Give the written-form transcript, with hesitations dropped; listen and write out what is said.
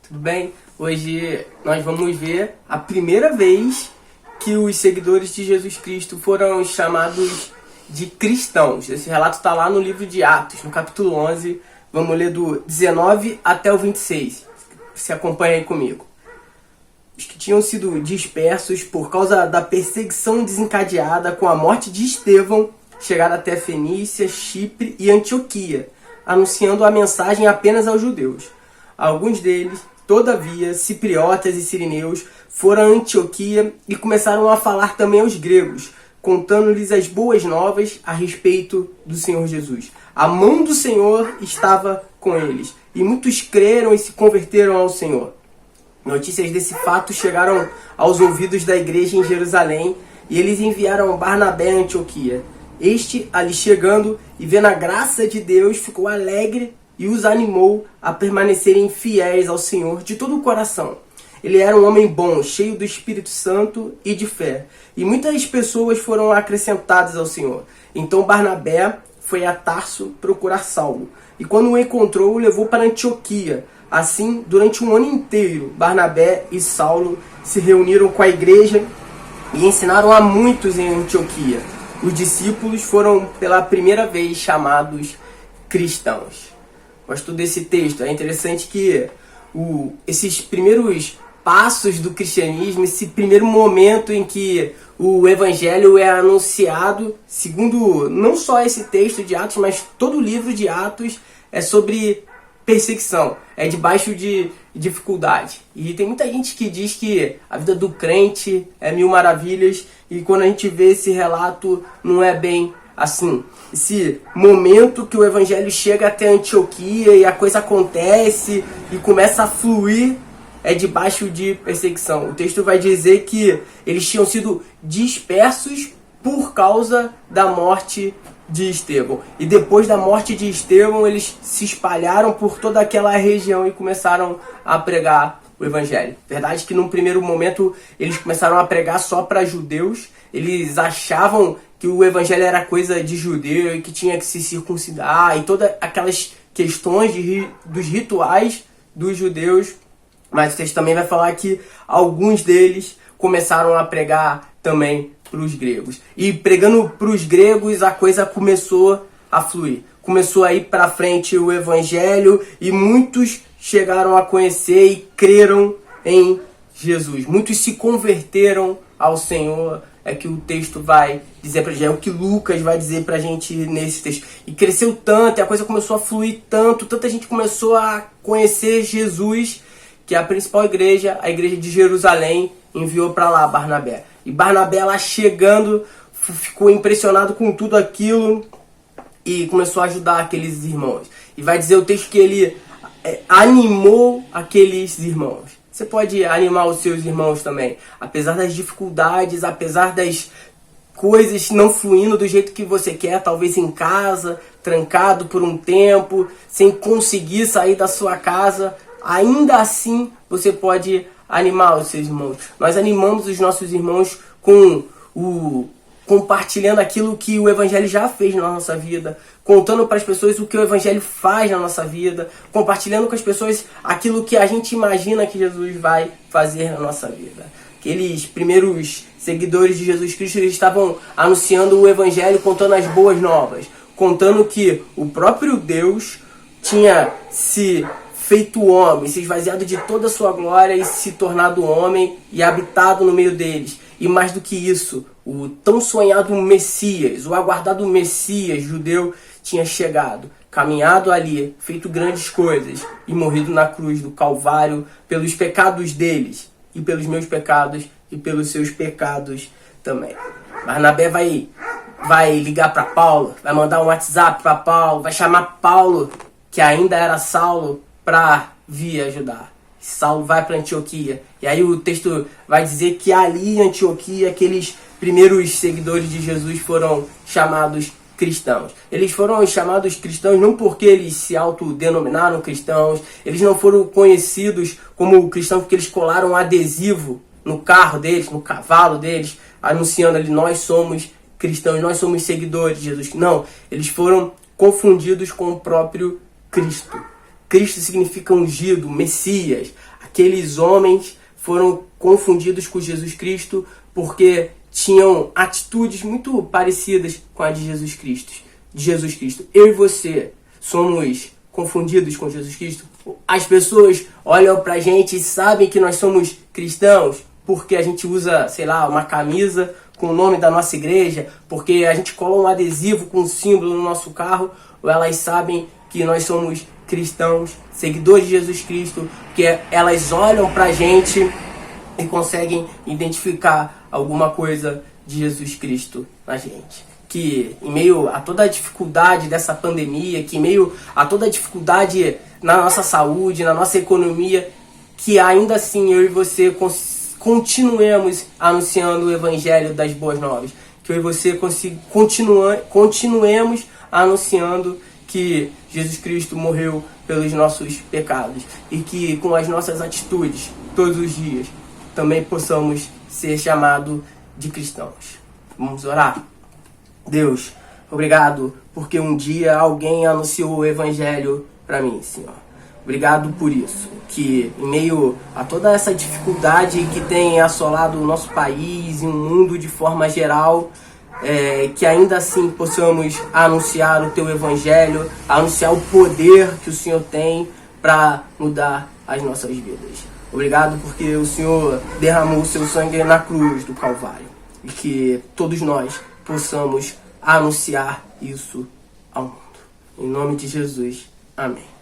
Tudo bem? Hoje nós vamos ver a primeira vez que os seguidores de Jesus Cristo foram chamados de cristãos. Esse relato está lá no livro de Atos, no capítulo 11. Vamos ler do 19 até o 26. Você acompanha aí comigo. Os que tinham sido dispersos por causa da perseguição desencadeada com a morte de Estevão chegaram até Fenícia, Chipre e Antioquia, anunciando a mensagem apenas aos judeus. Alguns deles, todavia, cipriotas e sirineus, foram a Antioquia e começaram a falar também aos gregos, contando-lhes as boas novas a respeito do Senhor Jesus. A mão do Senhor estava com eles, e muitos creram e se converteram ao Senhor. Notícias desse fato chegaram aos ouvidos da igreja em Jerusalém, e eles enviaram Barnabé a Antioquia. Este, ali chegando e vendo a graça de Deus, ficou alegre e os animou a permanecerem fiéis ao Senhor de todo o coração. Ele era um homem bom, cheio do Espírito Santo e de fé, e muitas pessoas foram acrescentadas ao Senhor. Então Barnabé foi a Tarso procurar Saulo, e quando o encontrou, o levou para Antioquia. Assim, durante um ano inteiro, Barnabé e Saulo se reuniram com a igreja e ensinaram a muitos em Antioquia. Os discípulos foram pela primeira vez chamados cristãos. Gosto desse texto. É interessante que esses primeiros passos do cristianismo, esse primeiro momento em que o evangelho é anunciado, segundo não só esse texto de Atos, mas todo o livro de Atos é sobre perseguição, é debaixo de dificuldade. E tem muita gente que diz que a vida do crente é mil maravilhas, e quando a gente vê esse relato, não é bem assim. Esse momento que o evangelho chega até Antioquia e a coisa acontece e começa a fluir, é debaixo de perseguição. O texto vai dizer que eles tinham sido dispersos por causa da morte de Estevão. E depois da morte de Estevão, eles se espalharam por toda aquela região e começaram a pregar o evangelho. Verdade que num primeiro momento eles começaram a pregar só para judeus. Eles achavam que o evangelho era coisa de judeu e que tinha que se circuncidar e todas aquelas questões dos rituais dos judeus. Mas o texto também vai falar que alguns deles começaram a pregar também para os gregos. E pregando para os gregos, a coisa começou a fluir. Começou a ir para frente o evangelho e muitos chegaram a conhecer e creram em Jesus. Muitos se converteram ao Senhor. É que o texto vai dizer pra gente, é o que Lucas vai dizer pra gente nesse texto. E cresceu tanto, e a coisa começou a fluir tanto, tanta gente começou a conhecer Jesus, que a principal igreja, a igreja de Jerusalém, enviou para lá Barnabé. E Barnabé lá chegando, ficou impressionado com tudo aquilo e começou a ajudar aqueles irmãos. E vai dizer o texto que ele animou aqueles irmãos. Você pode animar os seus irmãos também. Apesar das dificuldades, apesar das coisas não fluindo do jeito que você quer, talvez em casa, trancado por um tempo, sem conseguir sair da sua casa, ainda assim você pode animar os seus irmãos. Nós animamos os nossos irmãos compartilhando aquilo que o evangelho já fez na nossa vida, contando para as pessoas o que o evangelho faz na nossa vida, compartilhando com as pessoas aquilo que a gente imagina que Jesus vai fazer na nossa vida. Aqueles primeiros seguidores de Jesus Cristo, eles estavam anunciando o evangelho, contando as boas novas, contando que o próprio Deus tinha se feito homem, se esvaziado de toda a sua glória e se tornado homem e habitado no meio deles. E mais do que isso, o tão sonhado Messias, o aguardado Messias judeu tinha chegado, caminhado ali, feito grandes coisas e morrido na cruz do Calvário pelos pecados deles e pelos meus pecados e pelos seus pecados também. Barnabé vai ligar para Paulo, vai mandar um WhatsApp para Paulo, vai chamar Paulo, que ainda era Saulo, para vir ajudar. Saulo vai para Antioquia. E aí o texto vai dizer que ali em Antioquia, aqueles primeiros seguidores de Jesus foram chamados cristãos. Eles foram chamados cristãos não porque eles se autodenominaram cristãos, eles não foram conhecidos como cristãos porque eles colaram um adesivo no carro deles, no cavalo deles, anunciando ali, nós somos cristãos, nós somos seguidores de Jesus. Não, eles foram confundidos com o próprio Cristo. Cristo significa ungido, Messias. Aqueles homens foram confundidos com Jesus Cristo porque tinham atitudes muito parecidas com a de Jesus Cristo. Eu e você somos confundidos com Jesus Cristo. As pessoas olham pra gente e sabem que nós somos cristãos porque a gente usa, sei lá, uma camisa com o nome da nossa igreja, porque a gente cola um adesivo com um símbolo no nosso carro, ou elas sabem que nós somos cristãos, seguidores de Jesus Cristo, que elas olham pra gente e conseguem identificar alguma coisa de Jesus Cristo na gente. Que em meio a toda a dificuldade dessa pandemia, que em meio a toda a dificuldade na nossa saúde, na nossa economia, que ainda assim eu e você continuemos anunciando o Evangelho das Boas Novas. Que eu e você continuemos anunciando que Jesus Cristo morreu pelos nossos pecados. E que com as nossas atitudes, todos os dias, também possamos ser chamados de cristãos. Vamos orar? Deus, obrigado porque um dia alguém anunciou o Evangelho para mim, Senhor. Obrigado por isso, que em meio a toda essa dificuldade que tem assolado o nosso país e o mundo de forma geral, que ainda assim possamos anunciar o Teu Evangelho, anunciar o poder que o Senhor tem para mudar as nossas vidas. Obrigado porque o Senhor derramou o Seu sangue na cruz do Calvário e que todos nós possamos anunciar isso ao mundo. Em nome de Jesus, amém.